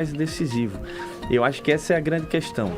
mais decisivo. Eu acho que essa é a grande questão.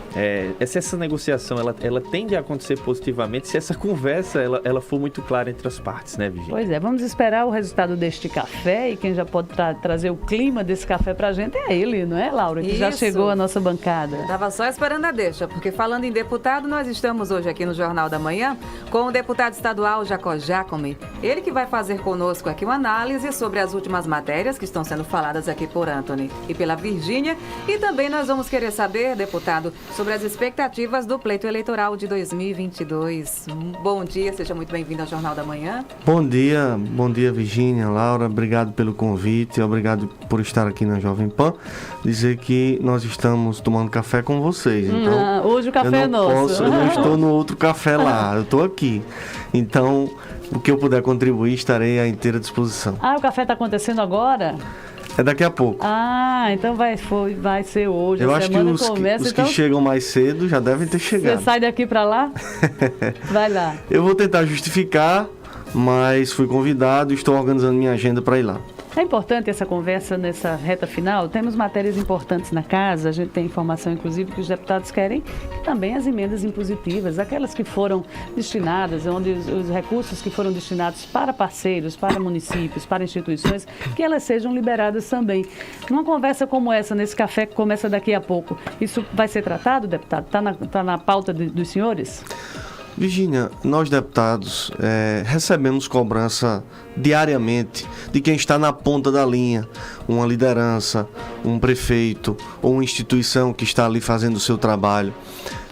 Essa negociação, ela tende a acontecer positivamente se essa conversa ela for muito clara entre as partes, né, Virginia? Pois é, vamos esperar o resultado deste café, e quem já pode trazer o clima desse café pra gente é ele, não é, Laura? Que já chegou à nossa bancada. Estava só esperando a deixa, porque falando em deputado, nós estamos hoje aqui no Jornal da Manhã com o deputado estadual Jacó Jacome. Ele que vai fazer conosco aqui uma análise sobre as últimas matérias que estão sendo faladas aqui por Anthony e pela Virgínia. E também nós vamos querer saber, deputado, sobre as expectativas do pleito eleitoral de 2022. Bom dia, seja muito bem-vindo ao Jornal da Manhã. Bom dia, Virgínia, Laura, obrigado pelo convite, obrigado por estar aqui na Jovem Pan. Dizer que nós estamos tomando café com vocês, então hoje o café é nosso. Eu não estou no outro café lá, eu estou aqui. Então, o que eu puder contribuir, estarei à inteira disposição. O café está acontecendo agora? É daqui a pouco. Então vai ser hoje. Eu acho que os que chegam mais cedo já devem ter chegado. Você sai daqui para lá? Vai lá. Eu vou tentar justificar, mas fui convidado e estou organizando minha agenda para ir lá. É importante essa conversa nessa reta final. Temos matérias importantes na casa. A gente tem informação, inclusive, que os deputados querem que também as emendas impositivas, aquelas que foram destinadas, onde os recursos que foram destinados para parceiros, para municípios, para instituições, que elas sejam liberadas também. Numa conversa como essa, nesse café que começa daqui a pouco, isso vai ser tratado, deputado? Está na pauta dos senhores? Virgínia, nós deputados recebemos cobrança diariamente de quem está na ponta da linha, uma liderança, um prefeito ou uma instituição que está ali fazendo o seu trabalho.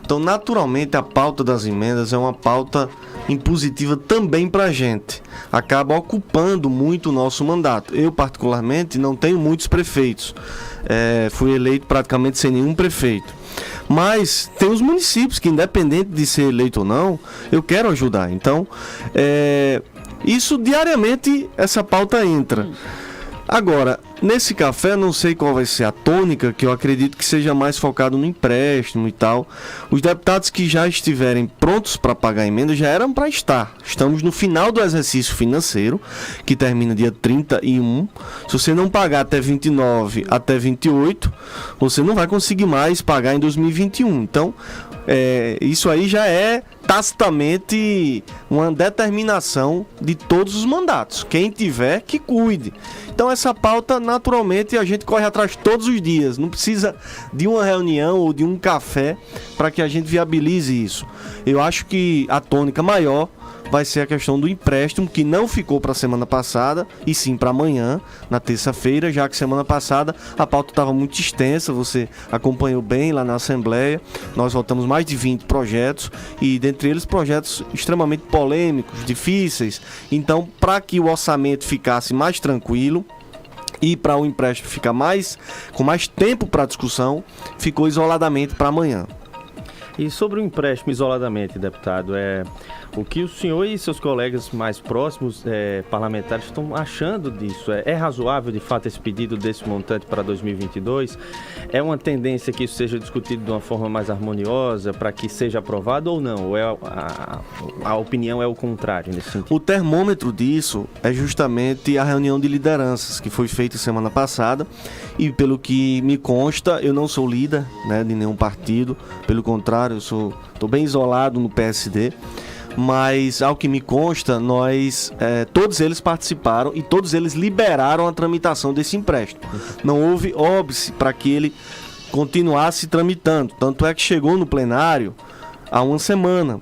Então, naturalmente, a pauta das emendas é uma pauta impositiva também para a gente. Acaba ocupando muito o nosso mandato. Eu, particularmente, não tenho muitos prefeitos. Fui eleito praticamente sem nenhum prefeito. Mas tem os municípios que, independente de ser eleito ou não, eu quero ajudar. Então, isso diariamente, essa pauta entra. Agora, nesse café, não sei qual vai ser a tônica, que eu acredito que seja mais focado no empréstimo e tal. Os deputados que já estiverem prontos para pagar a emenda já eram para estar. Estamos no final do exercício financeiro, que termina dia 31. Se você não pagar até 29, até 28, você não vai conseguir mais pagar em 2021. Então, isso aí já é tacitamente uma determinação de todos os mandatos. Quem tiver, que cuide. Então essa pauta, naturalmente, a gente corre atrás todos os dias. Não precisa de uma reunião ou de um café para que a gente viabilize isso. Eu acho que a tônica maior vai ser a questão do empréstimo, que não ficou para a semana passada, e sim para amanhã, na terça-feira, já que semana passada a pauta estava muito extensa, você acompanhou bem lá na Assembleia. Nós votamos mais de 20 projetos, e dentre eles projetos extremamente polêmicos, difíceis. Então, para que o orçamento ficasse mais tranquilo e para o empréstimo ficar com mais tempo para discussão, ficou isoladamente para amanhã. E sobre o empréstimo isoladamente, deputado, o que o senhor e seus colegas mais próximos parlamentares estão achando disso? É razoável, de fato, esse pedido desse montante para 2022? É uma tendência que isso seja discutido de uma forma mais harmoniosa para que seja aprovado ou não? Ou a opinião é o contrário nesse sentido? O termômetro disso é justamente a reunião de lideranças que foi feita semana passada, e pelo que me consta, eu não sou líder, de nenhum partido, pelo contrário, eu estou bem isolado no PSD. Mas, ao que me consta, todos eles participaram e todos eles liberaram a tramitação desse empréstimo. Não houve óbice para que ele continuasse tramitando. Tanto é que chegou no plenário há uma semana.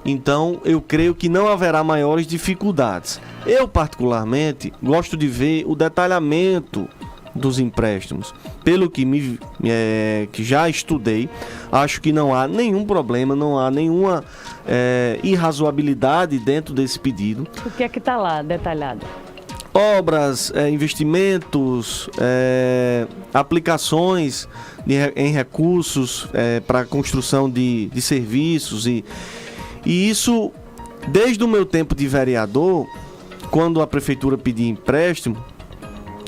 Então, eu creio que não haverá maiores dificuldades. Eu, particularmente, gosto de ver o detalhamento dos empréstimos. Pelo que que já estudei, acho que não há nenhum problema, não há nenhuma irrazoabilidade dentro desse pedido. O que é que está lá detalhado? Obras, investimentos, aplicações em recursos para a construção de serviços e isso, desde o meu tempo de vereador, quando a prefeitura pedia empréstimo,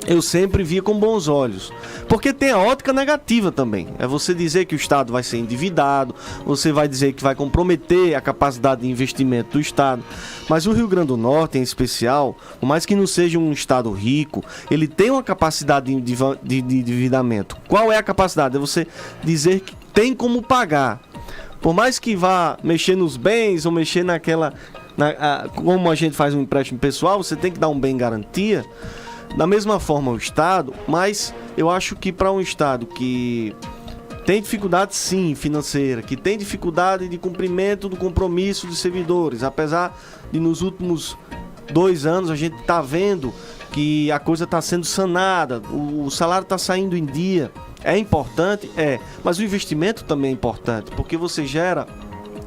eu sempre via com bons olhos. Porque tem a ótica negativa também. É você dizer que o Estado vai ser endividado, você vai dizer que vai comprometer a capacidade de investimento do Estado. Mas o Rio Grande do Norte, em especial, por mais que não seja um Estado rico, ele tem uma capacidade de endividamento. Qual é a capacidade? É você dizer que tem como pagar. Por mais que vá mexer nos bens ou mexer como a gente faz um empréstimo pessoal, você tem que dar um bem garantia. Da mesma forma o Estado, mas eu acho que para um Estado que tem dificuldade sim financeira, que tem dificuldade de cumprimento do compromisso dos servidores, apesar de nos últimos 2 anos a gente tá vendo que a coisa está sendo sanada, o salário está saindo em dia, é importante? É, mas o investimento também é importante, porque você gera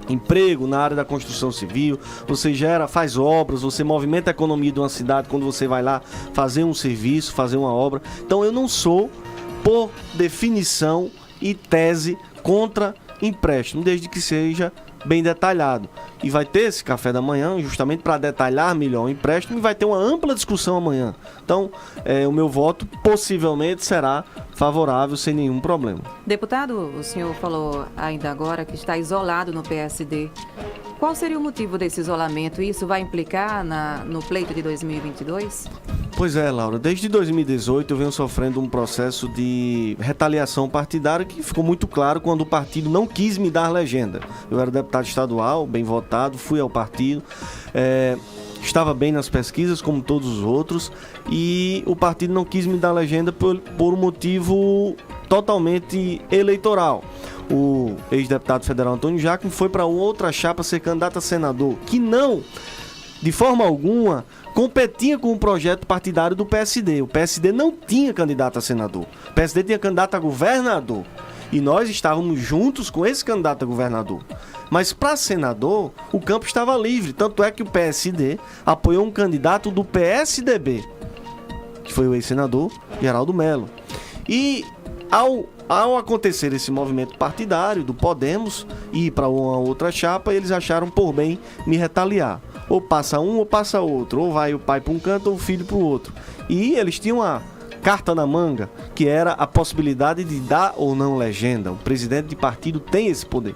emprego na área da construção civil, você faz obras, você movimenta a economia de uma cidade quando você vai lá fazer um serviço, fazer uma obra. Então eu não sou, por definição e tese, contra empréstimo, desde que seja bem detalhado. E vai ter esse café da manhã justamente para detalhar melhor o empréstimo e vai ter uma ampla discussão amanhã. Então, o meu voto possivelmente será favorável sem nenhum problema. Deputado, o senhor falou ainda agora que está isolado no PSD. Qual seria o motivo desse isolamento? Isso vai implicar no pleito de 2022? Pois é, Laura. Desde 2018 eu venho sofrendo um processo de retaliação partidária que ficou muito claro quando o partido não quis me dar legenda. Eu era deputado estadual, bem votado, fui ao partido, estava bem nas pesquisas como todos os outros e o partido não quis me dar legenda por um motivo totalmente eleitoral. O ex-deputado federal Antônio Jacome foi para outra chapa ser candidato a senador, que não, de forma alguma, competia com o projeto partidário do PSD. O PSD não tinha candidato a senador. O PSD tinha candidato a governador. E nós estávamos juntos com esse candidato a governador. Mas para senador, o campo estava livre. Tanto é que o PSD apoiou um candidato do PSDB, que foi o ex-senador Geraldo Mello. E ao acontecer esse movimento partidário do Podemos e ir para uma outra chapa, eles acharam por bem me retaliar. Ou passa um ou passa outro, ou vai o pai para um canto ou o filho para o outro. E eles tinham uma carta na manga, que era a possibilidade de dar ou não legenda. O presidente de partido tem esse poder.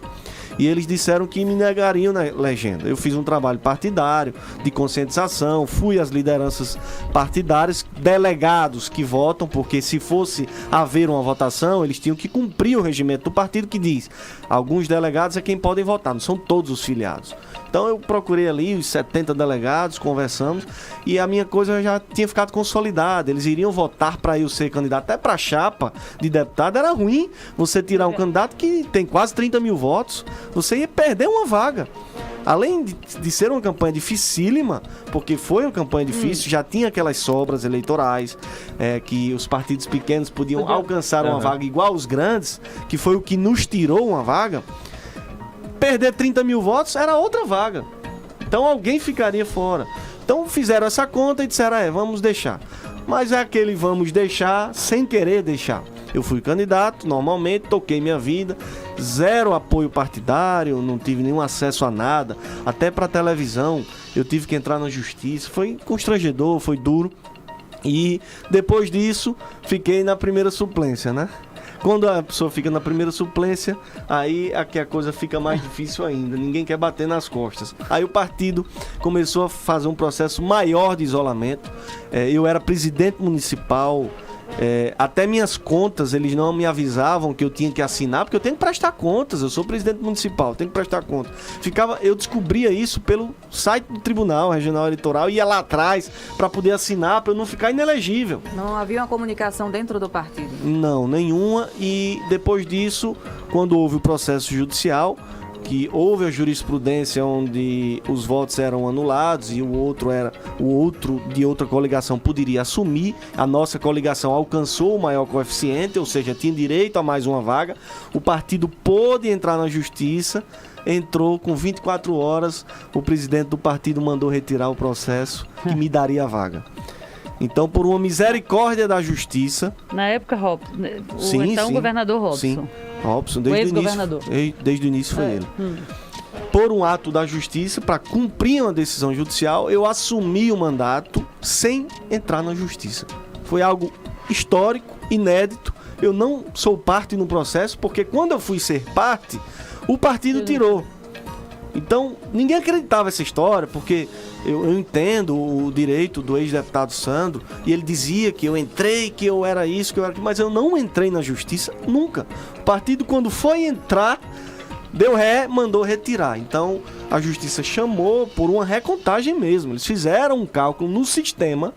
E eles disseram que me negariam na legenda. Eu fiz um trabalho partidário, de conscientização, fui às lideranças partidárias, delegados que votam, porque se fosse haver uma votação, eles tinham que cumprir o regimento do partido que diz: alguns delegados é quem podem votar, não são todos os filiados. Então eu procurei ali os 70 delegados, conversamos, e a minha coisa já tinha ficado consolidada. Eles iriam votar para eu ser candidato. Até para a chapa de deputado era ruim você tirar um candidato que tem quase 30 mil votos. Você ia perder uma vaga. Além de ser uma campanha dificílima, porque foi uma campanha difícil, já tinha aquelas sobras eleitorais, que os partidos pequenos podiam alcançar uma vaga igual aos grandes, que foi o que nos tirou uma vaga. Perder 30 mil votos era outra vaga. Então alguém ficaria fora. Então fizeram essa conta e disseram, vamos deixar. Mas é aquele vamos deixar sem querer deixar. Eu fui candidato, normalmente, toquei minha vida, zero apoio partidário, não tive nenhum acesso a nada, até para televisão eu tive que entrar na justiça, foi constrangedor, foi duro. E depois disso, fiquei na primeira suplência, né? Quando a pessoa fica na primeira suplência, aí aqui a coisa fica mais difícil ainda. Ninguém quer bater nas costas. Aí o partido começou a fazer um processo maior de isolamento. Eu era presidente municipal. Até minhas contas, eles não me avisavam que eu tinha que assinar, porque eu tenho que prestar contas, eu sou presidente municipal, tenho que prestar contas. Eu descobria isso pelo site do Tribunal Regional Eleitoral, ia lá atrás para poder assinar, para eu não ficar inelegível. Não havia uma comunicação dentro do partido? Não, nenhuma. E depois disso, quando houve o processo judicial, que houve a jurisprudência onde os votos eram anulados e o outro de outra coligação poderia assumir, a nossa coligação alcançou o maior coeficiente, ou seja, tinha direito a mais uma vaga, o partido pôde entrar na justiça, entrou com 24 horas, o presidente do partido mandou retirar o processo que me daria a vaga. Então, por uma misericórdia da justiça... Na época, o governador Robson. Sim, Robson, desde o início foi ele. Por um ato da justiça, para cumprir uma decisão judicial, eu assumi o mandato sem entrar na justiça. Foi algo histórico, inédito. Eu não sou parte no processo, porque quando eu fui ser parte, o partido tirou. Então, ninguém acreditava essa história, porque eu entendo o direito do ex-deputado Sandro, e ele dizia que eu entrei, que eu era isso, que eu era aquilo, mas eu não entrei na justiça nunca. O partido, quando foi entrar, deu ré, mandou retirar. Então, a justiça chamou por uma recontagem mesmo. Eles fizeram um cálculo no sistema,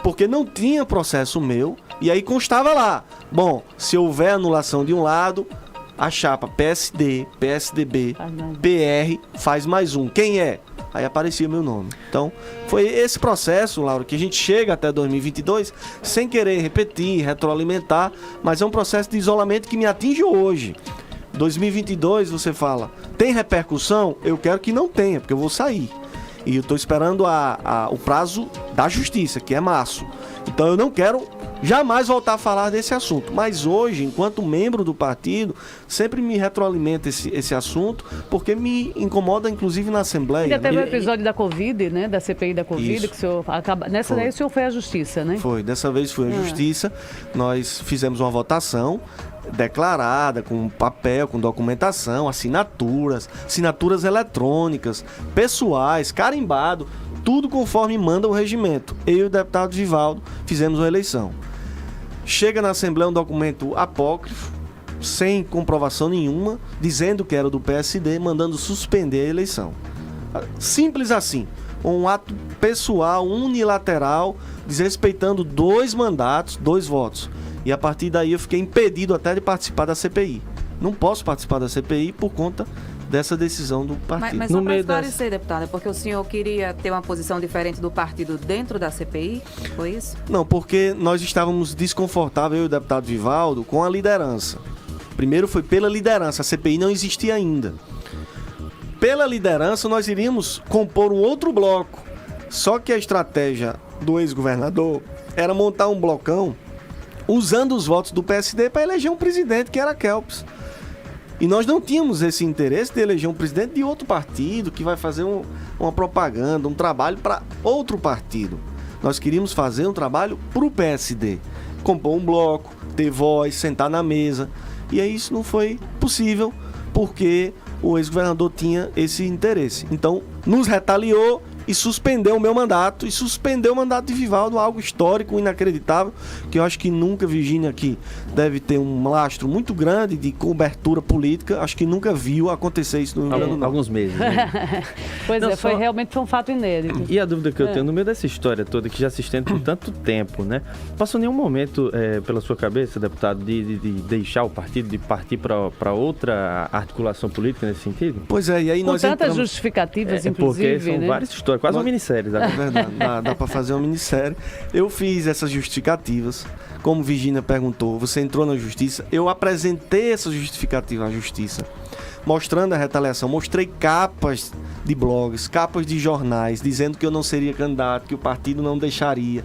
porque não tinha processo meu, e aí constava lá. Bom, se houver anulação de um lado, a chapa PSD, PSDB, PR faz mais um. Quem é? Aí aparecia meu nome. Então, foi esse processo, Laura, que a gente chega até 2022 sem querer repetir, retroalimentar, mas é um processo de isolamento que me atinge hoje. 2022, você fala, tem repercussão? Eu quero que não tenha, porque eu vou sair. E eu estou esperando o prazo da justiça, que é março. Então eu não quero jamais voltar a falar desse assunto. Mas hoje, enquanto membro do partido, sempre me retroalimenta esse assunto, porque me incomoda, inclusive, na Assembleia. Ainda teve o episódio da Covid, né? Da CPI da Covid, Isso. que o senhor acaba. Nessa daí o senhor foi à justiça, né? Foi, dessa vez foi à justiça. Nós fizemos uma votação declarada, com papel, com documentação, assinaturas eletrônicas, pessoais, carimbado, tudo conforme manda o regimento. Eu e o deputado Givaldo fizemos a eleição. Chega na Assembleia um documento apócrifo, sem comprovação nenhuma, dizendo que era do PSD, mandando suspender a eleição. Simples assim. Um ato pessoal, unilateral, desrespeitando 2 mandatos, 2 votos. E a partir daí eu fiquei impedido até de participar da CPI. Não posso participar da CPI por conta dessa decisão do partido. Mas só para esclarecer, deputada, é porque o senhor queria ter uma posição diferente do partido dentro da CPI? Foi isso? Não, porque nós estávamos desconfortáveis, eu e o deputado Givaldo, com a liderança. Primeiro foi pela liderança, a CPI não existia ainda. Pela liderança nós iríamos compor um outro bloco. Só que a estratégia do ex-governador era montar um blocão usando os votos do PSD para eleger um presidente, que era Kelps. E nós não tínhamos esse interesse de eleger um presidente de outro partido, que vai fazer uma propaganda, um trabalho para outro partido. Nós queríamos fazer um trabalho para o PSD. Compor um bloco, ter voz, sentar na mesa. E aí isso não foi possível, porque o ex-governador tinha esse interesse. Então, nos retaliou e suspendeu o meu mandato, e suspendeu o mandato de Givaldo, algo histórico, inacreditável, que eu acho que nunca, Virgínia, aqui deve ter um lastro muito grande de cobertura política, acho que nunca viu acontecer isso no Rio Grande do Norte. Alguns meses, né? Pois não, realmente foi um fato inédito. E a dúvida que eu tenho no meio dessa história toda, que já se estende por tanto tempo, né? Passou nenhum momento pela sua cabeça, deputado, de deixar o partido, de partir para outra articulação política nesse sentido? Pois é, e aí nós tantas justificativas, inclusive, porque são né? várias histórias, quase uma minissérie. É verdade, dá para fazer uma minissérie. Eu fiz essas justificativas, como Virgínia perguntou, você entrou na justiça, eu apresentei essa justificativa à justiça, mostrando a retaliação, mostrei capas de blogs, capas de jornais, dizendo que eu não seria candidato, que o partido não deixaria.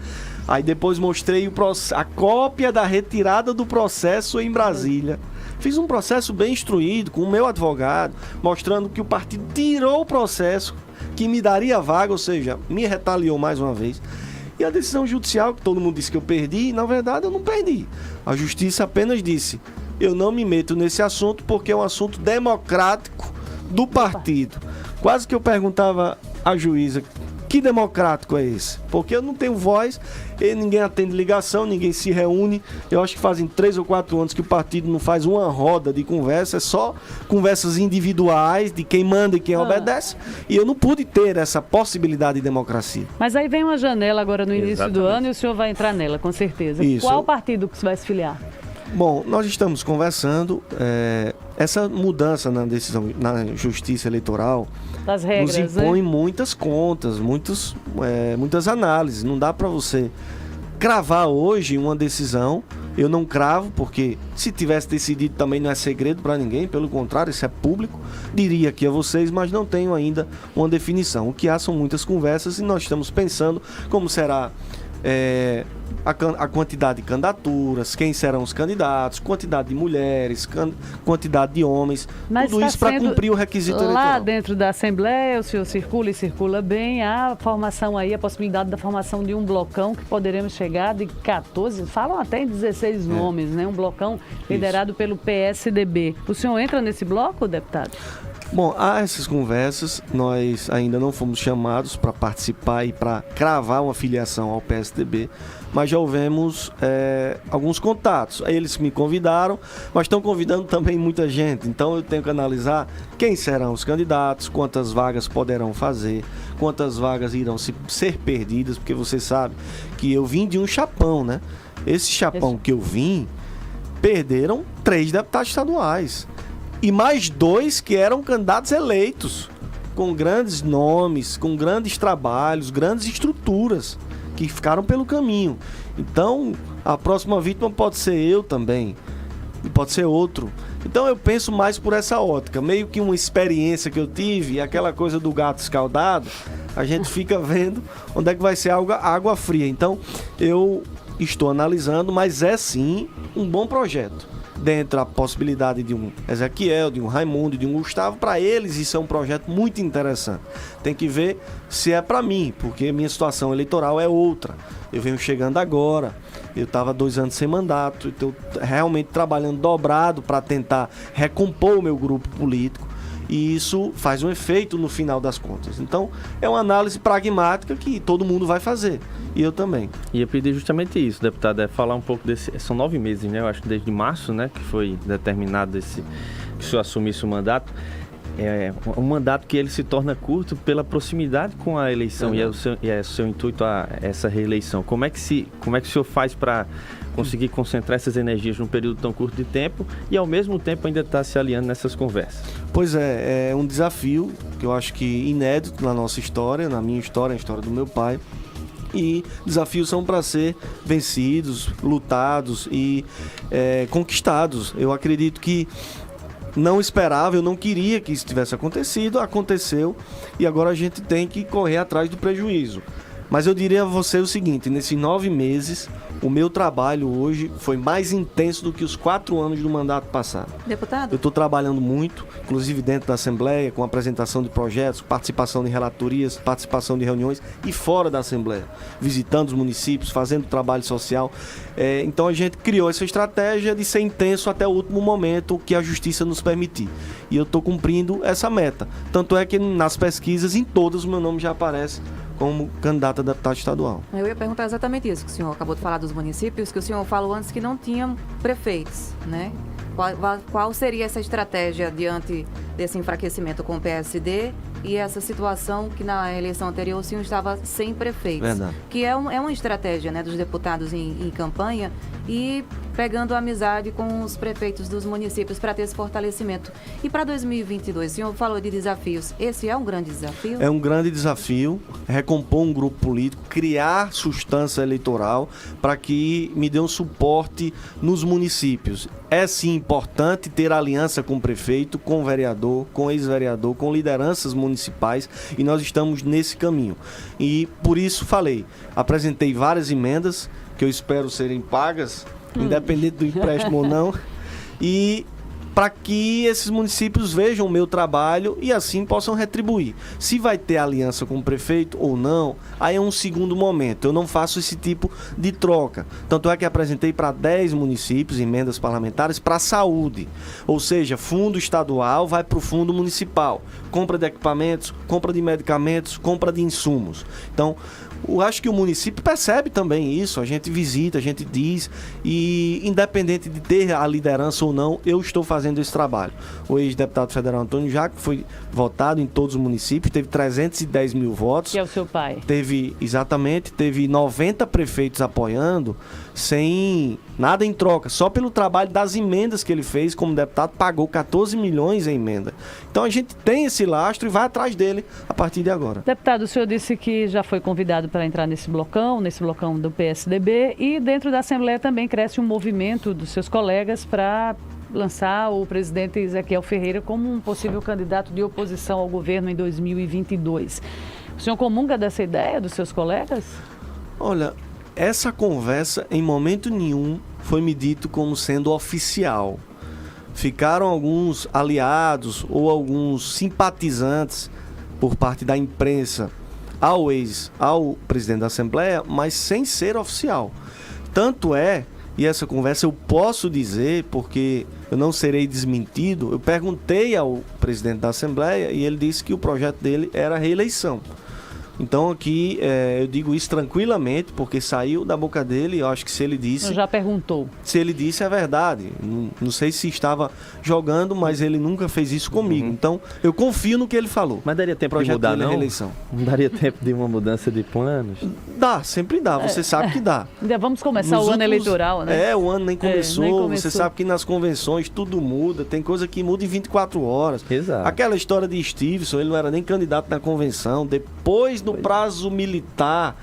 Aí depois mostrei a cópia da retirada do processo em Brasília. Fiz um processo bem instruído com o meu advogado, mostrando que o partido tirou o processo que me daria vaga, ou seja, me retaliou mais uma vez. E a decisão judicial, que todo mundo disse que eu perdi, na verdade eu não perdi. A justiça apenas disse, eu não me meto nesse assunto porque é um assunto democrático do partido. Quase que eu perguntava à juíza, que democrático é esse? Porque eu não tenho voz, e ninguém atende ligação, ninguém se reúne. Eu acho que fazem 3 ou 4 anos que o partido não faz uma roda de conversa, é só conversas individuais de quem manda e quem obedece. E eu não pude ter essa possibilidade de democracia. Mas aí vem uma janela agora no início do ano e o senhor vai entrar nela, com certeza. Isso. Qual partido que você vai se filiar? Bom, nós estamos conversando, essa mudança na decisão, na justiça eleitoral, das regras, nos impõe né? muitas contas, muitas análises. Não dá para você cravar hoje uma decisão. Eu não cravo, porque se tivesse decidido também não é segredo para ninguém, pelo contrário, isso é público. Diria aqui a vocês, mas não tenho ainda uma definição. O que há são muitas conversas e nós estamos pensando como será a quantidade de candidaturas, quem serão os candidatos, quantidade de mulheres, quantidade de homens, Mas tudo isso para cumprir o requisito lá eleitoral. dentro da Assembleia, o senhor circula e circula bem, há formação aí, a possibilidade da formação de um blocão que poderemos chegar de 14, falam até em 16 nomes, né? Um blocão liderado pelo PSDB. O senhor entra nesse bloco, deputado? Bom, há essas conversas, nós ainda não fomos chamados para participar e para cravar uma filiação ao PSDB, mas já houvemos alguns contatos. Eles me convidaram, mas estão convidando também muita gente, então eu tenho que analisar quem serão os candidatos, quantas vagas poderão fazer, quantas vagas irão ser perdidas, porque você sabe que eu vim de um chapão, né? Esse chapão que eu vim, perderam 3 deputados estaduais. E mais 2 que eram candidatos eleitos, com grandes nomes, com grandes trabalhos, grandes estruturas, que ficaram pelo caminho. Então, a próxima vítima pode ser eu também, e pode ser outro. Então, eu penso mais por essa ótica, meio que uma experiência que eu tive, aquela coisa do gato escaldado, a gente fica vendo onde é que vai ser água fria. Então, eu estou analisando, mas é sim um bom projeto. Dentro da possibilidade de um Ezequiel, de um Raimundo, de um Gustavo, para eles isso é um projeto muito interessante. Tem que ver se é para mim, porque minha situação eleitoral é outra. Eu venho chegando agora, eu estava 2 anos sem mandato, estou realmente trabalhando dobrado para tentar recompor o meu grupo político. E isso faz um efeito no final das contas. Então, é uma análise pragmática que todo mundo vai fazer. E eu também. Ia pedir justamente isso, deputado, falar um pouco desse... São 9 meses, né? Eu acho que desde março, né? Que foi determinado que o senhor assumisse o mandato. É um mandato que ele se torna curto pela proximidade com a eleição e é o seu intuito a essa reeleição. Como é que o senhor faz para conseguir concentrar essas energias num período tão curto de tempo e ao mesmo tempo ainda estar se aliando nessas conversas? Pois é um desafio que eu acho que inédito na nossa história, na minha história, na história do meu pai. E desafios são para ser vencidos, lutados e conquistados. Eu acredito que não esperava, eu não queria que isso tivesse acontecido, aconteceu e agora a gente tem que correr atrás do prejuízo. Mas eu diria a você o seguinte, nesses 9 meses, o meu trabalho hoje foi mais intenso do que os 4 anos do mandato passado. Deputado? Eu estou trabalhando muito, inclusive dentro da Assembleia, com apresentação de projetos, participação de relatorias, participação de reuniões e fora da Assembleia, visitando os municípios, fazendo trabalho social. Então a gente criou essa estratégia de ser intenso até o último momento que a Justiça nos permitir. E eu estou cumprindo essa meta. Tanto é que nas pesquisas, em todas, o meu nome já aparece como candidato a deputado estadual. Eu ia perguntar exatamente isso, que o senhor acabou de falar dos municípios, que o senhor falou antes que não tinham prefeitos, né? Qual seria essa estratégia diante desse enfraquecimento com o PSD e essa situação que na eleição anterior o senhor estava sem prefeitos? Verdade. Que é uma estratégia, né, dos deputados em campanha e pegando amizade com os prefeitos dos municípios para ter esse fortalecimento. E para 2022, o senhor falou de desafios. Esse é um grande desafio? É um grande desafio recompor um grupo político, criar substância eleitoral para que me dê um suporte nos municípios. É sim importante ter aliança com o prefeito, com o vereador, com o ex-vereador, com lideranças municipais e nós estamos nesse caminho. E por isso apresentei várias emendas que eu espero serem pagas, independente do empréstimo ou não, e para que esses municípios vejam o meu trabalho e assim possam retribuir. Se vai ter aliança com o prefeito ou não, aí é um segundo momento. Eu não faço esse tipo de troca. Tanto é que apresentei para 10 municípios emendas parlamentares para a saúde. Ou seja, fundo estadual vai para o fundo municipal. Compra de equipamentos, compra de medicamentos, compra de insumos. Então, eu acho que o município percebe também isso, a gente visita, a gente diz, e independente de ter a liderança ou não, eu estou fazendo esse trabalho. O ex-deputado federal Antônio Jaco foi votado em todos os municípios, teve 310 mil votos. Que é o seu pai. Teve 90 prefeitos apoiando, sem nada em troca, só pelo trabalho das emendas que ele fez como deputado, pagou 14 milhões em emenda. Então a gente tem esse lastro e vai atrás dele a partir de agora. Deputado, o senhor disse que já foi convidado para entrar nesse blocão do PSDB e dentro da Assembleia também cresce um movimento dos seus colegas para lançar o presidente Ezequiel Ferreira como um possível candidato de oposição ao governo em 2022. O senhor comunga dessa ideia dos seus colegas? Olha, essa conversa em momento nenhum foi me dito como sendo oficial. Ficaram alguns aliados ou alguns simpatizantes por parte da imprensa ao presidente da Assembleia, mas sem ser oficial. Tanto é, e essa conversa eu posso dizer, porque eu não serei desmentido, eu perguntei ao presidente da Assembleia e ele disse que o projeto dele era a reeleição. Então aqui eu digo isso tranquilamente, porque saiu da boca dele, eu acho que se ele disse... Já perguntou. Se ele disse é verdade. Não sei se estava jogando, mas ele nunca fez isso comigo. Então eu confio no que ele falou. Mas daria tempo de mudar, não? Reeleição. Não daria tempo de uma mudança de planos? Dá, sempre dá. Você sabe que dá. Ainda vamos começar o ano eleitoral, né? O ano nem começou. Você sabe que nas convenções tudo muda. Tem coisa que muda em 24 horas. Exato. Aquela história de Stevenson, ele não era nem candidato na convenção. Depois do prazo militar,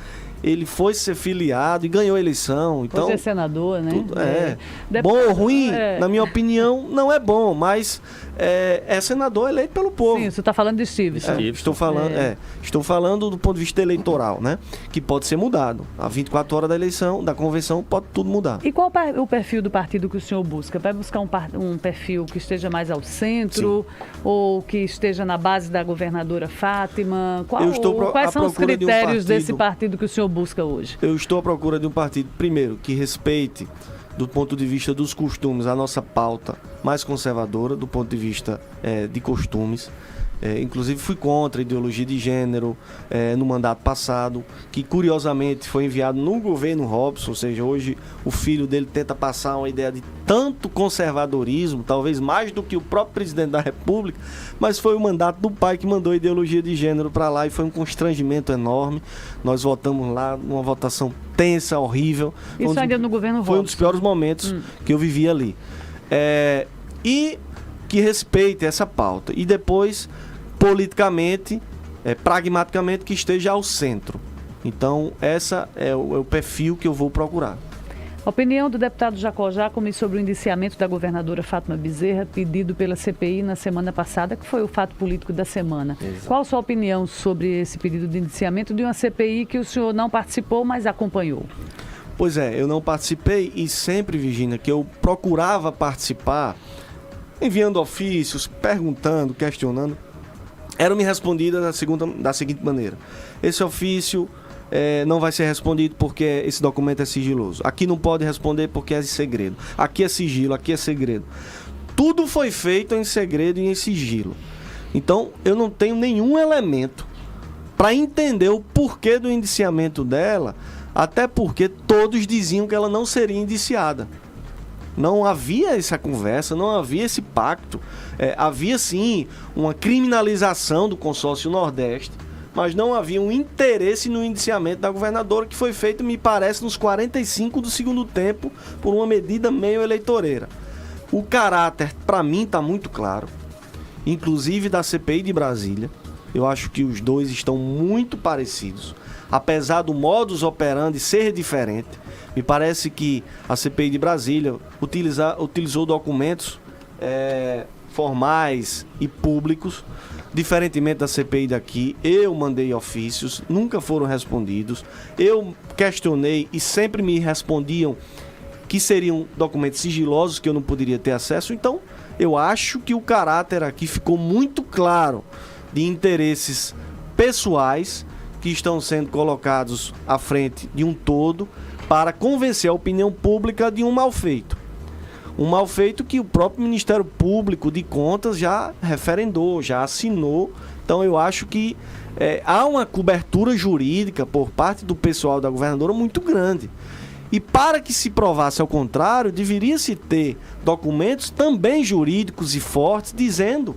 ele foi ser filiado e ganhou a eleição. Então, foi ser senador, né? Bom ou ruim, na minha opinião, não é bom, mas é senador eleito pelo povo. Sim, você está falando de Stevenson. Estou falando do ponto de vista eleitoral, né? Que pode ser mudado. A 24 horas da eleição, da convenção, pode tudo mudar. E qual o perfil do partido que o senhor busca? Vai buscar um perfil que esteja mais ao centro? Sim. Ou que esteja na base da governadora Fátima? Quais são os critérios desse partido que o senhor busca hoje? Eu estou à procura de um partido, primeiro, que respeite, do ponto de vista dos costumes, a nossa pauta mais conservadora, do ponto de vista de costumes. Inclusive fui contra a ideologia de gênero no mandato passado, que curiosamente foi enviado no governo Robson, ou seja, hoje o filho dele tenta passar uma ideia de tanto conservadorismo, talvez mais do que o próprio presidente da República, mas foi o mandato do pai que mandou a ideologia de gênero para lá e foi um constrangimento enorme. Nós votamos lá numa votação tensa, horrível. Isso ainda no governo Robson. Foi um dos piores momentos que eu vivi ali. E que respeite essa pauta. E depois, politicamente, pragmaticamente, que esteja ao centro. Então, essa é o perfil que eu vou procurar. Opinião do deputado Jacó Jacome sobre o indiciamento da governadora Fátima Bezerra, pedido pela CPI na semana passada, que foi o fato político da semana. Exato. Qual a sua opinião sobre esse pedido de indiciamento de uma CPI que o senhor não participou, mas acompanhou? Pois eu não participei e sempre, Virgínia, que eu procurava participar, enviando ofícios, perguntando, questionando, eram-me respondidas da seguinte maneira: esse ofício não vai ser respondido porque esse documento é sigiloso. Aqui não pode responder porque é segredo. Aqui é sigilo, aqui é segredo. Tudo foi feito em segredo e em sigilo. Então, eu não tenho nenhum elemento para entender o porquê do indiciamento dela, até porque todos diziam que ela não seria indiciada. Não havia essa conversa, não havia esse pacto. Havia, sim, uma criminalização do consórcio Nordeste, mas não havia um interesse no indiciamento da governadora, que foi feito, me parece, nos 45 do segundo tempo, por uma medida meio eleitoreira. O caráter, para mim, está muito claro, inclusive da CPI de Brasília. Eu acho que os dois estão muito parecidos, apesar do modus operandi ser diferente. Me parece que a CPI de Brasília utilizou documentos formais e públicos, diferentemente da CPI daqui. Eu mandei ofícios, nunca foram respondidos. Eu questionei e sempre me respondiam que seriam documentos sigilosos que eu não poderia ter acesso. Então, eu acho que o caráter aqui ficou muito claro de interesses pessoais que estão sendo colocados à frente de um todo para convencer a opinião pública de um mal feito. Um mal feito que o próprio Ministério Público de Contas já referendou, já assinou. Então eu acho que há uma cobertura jurídica por parte do pessoal da governadora muito grande. E para que se provasse ao contrário, deveria-se ter documentos também jurídicos e fortes dizendo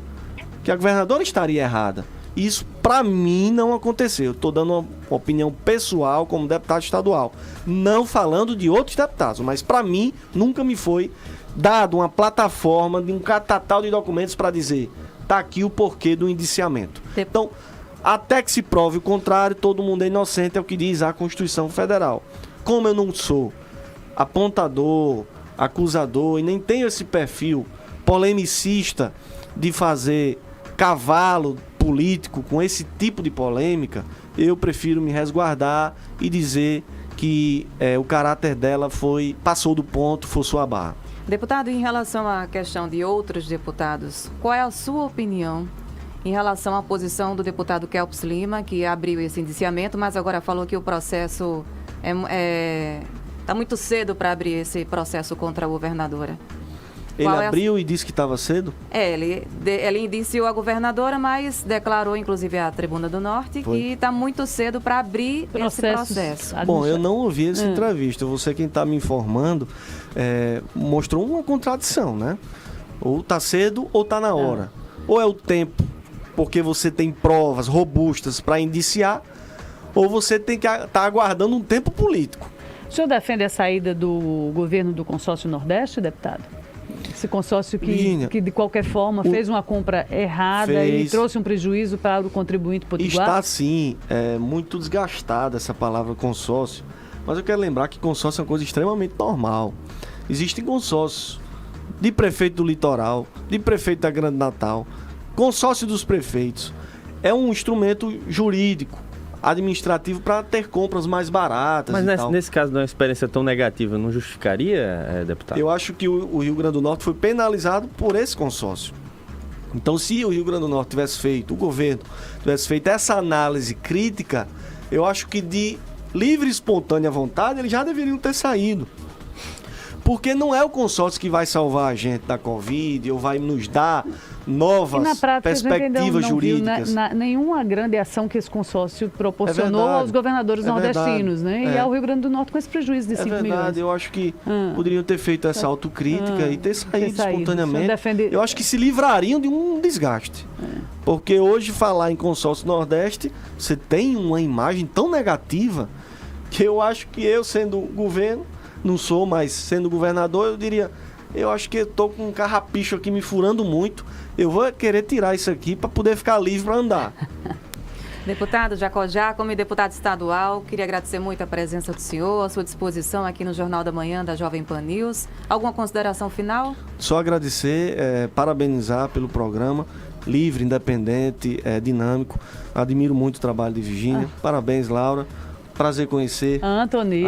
que a governadora estaria errada. Isso, para mim, não aconteceu. Estou dando uma opinião pessoal como deputado estadual. Não falando de outros deputados, mas para mim, nunca me foi dado uma plataforma de um catatal de documentos para dizer: está aqui o porquê do indiciamento. Então, até que se prove o contrário, todo mundo é inocente, é o que diz a Constituição Federal. Como eu não sou apontador, acusador e nem tenho esse perfil polemicista de fazer cavalo político com esse tipo de polêmica, eu prefiro me resguardar e dizer que o caráter dela passou do ponto, forçou a barra. Deputado, em relação à questão de outros deputados, qual é a sua opinião em relação à posição do deputado Kelps Lima, que abriu esse indiciamento, mas agora falou que o processo está muito cedo para abrir esse processo contra a governadora? Ele abriu e disse que estava cedo? Ele indiciou a governadora, mas declarou, inclusive, à Tribuna do Norte, que está muito cedo para abrir esse processo. Bom, eu não ouvi essa entrevista. Você, quem está me informando, mostrou uma contradição, né? Ou está cedo ou está na hora. Ou é o tempo, porque você tem provas robustas para indiciar, ou você tem que estar aguardando um tempo político. O senhor defende a saída do governo do consórcio Nordeste, deputado? Esse consórcio que de qualquer forma fez uma compra errada e trouxe um prejuízo para o contribuinte potiguar? Está sim, muito desgastada essa palavra consórcio, mas eu quero lembrar que consórcio é uma coisa extremamente normal. Existem consórcios de prefeito do litoral, de prefeito da Grande Natal, consórcio dos prefeitos. É um instrumento jurídico, administrativo, para ter compras mais baratas. Mas nesse caso, de uma experiência tão negativa, não justificaria, deputado? Eu acho que o Rio Grande do Norte foi penalizado por esse consórcio. Então, se o Rio Grande do Norte o governo tivesse feito essa análise crítica, eu acho que de livre e espontânea vontade, eles já deveriam ter saído. Porque não é o consórcio que vai salvar a gente da Covid ou vai nos dar novas perspectivas jurídicas. Nenhuma grande ação que esse consórcio proporcionou aos governadores nordestinos, né? E ao Rio Grande do Norte com esse prejuízo de 5 milhões. É verdade, eu acho que poderiam ter feito essa autocrítica e ter saído espontaneamente. Eu acho que se livrariam de um desgaste. Porque hoje falar em consórcio Nordeste, você tem uma imagem tão negativa que eu acho que eu, sendo governo, não sou, mas sendo governador, eu diria, eu acho que eu tô com um carrapicho aqui me furando muito, eu vou querer tirar isso aqui para poder ficar livre para andar. Deputado Jacó Giacomi, deputado estadual, queria agradecer muito a presença do senhor, a sua disposição aqui no Jornal da Manhã da Jovem Pan News. Alguma consideração final? Só agradecer, parabenizar pelo programa, livre, independente, dinâmico. Admiro muito o trabalho de Virgínia. Parabéns, Laura. Prazer conhecer. Antony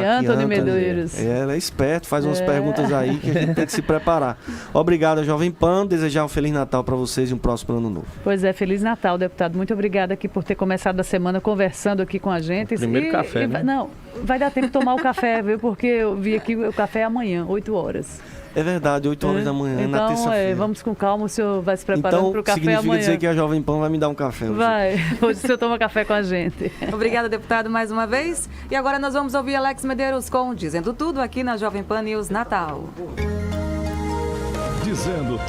Medeiros. Ela é esperta, faz umas perguntas aí que a gente tem que se preparar. Obrigado, Jovem Pan. Desejar um Feliz Natal para vocês e um próximo ano novo. Pois é, Feliz Natal, deputado. Muito obrigada aqui por ter começado a semana conversando aqui com a gente. Primeiro café, né? Não, vai dar tempo de tomar o café, viu? Porque eu vi aqui o café é amanhã, 8 horas. É verdade, 8 horas da manhã, na terça-feira. Vamos com calma, o senhor vai se preparando para o café amanhã. Então, significa dizer que a Jovem Pan vai me dar um café hoje. Vai, hoje o senhor toma café com a gente. Obrigada, deputado, mais uma vez. E agora nós vamos ouvir Alex Medeiros com Dizendo Tudo aqui na Jovem Pan News Natal. Dizendo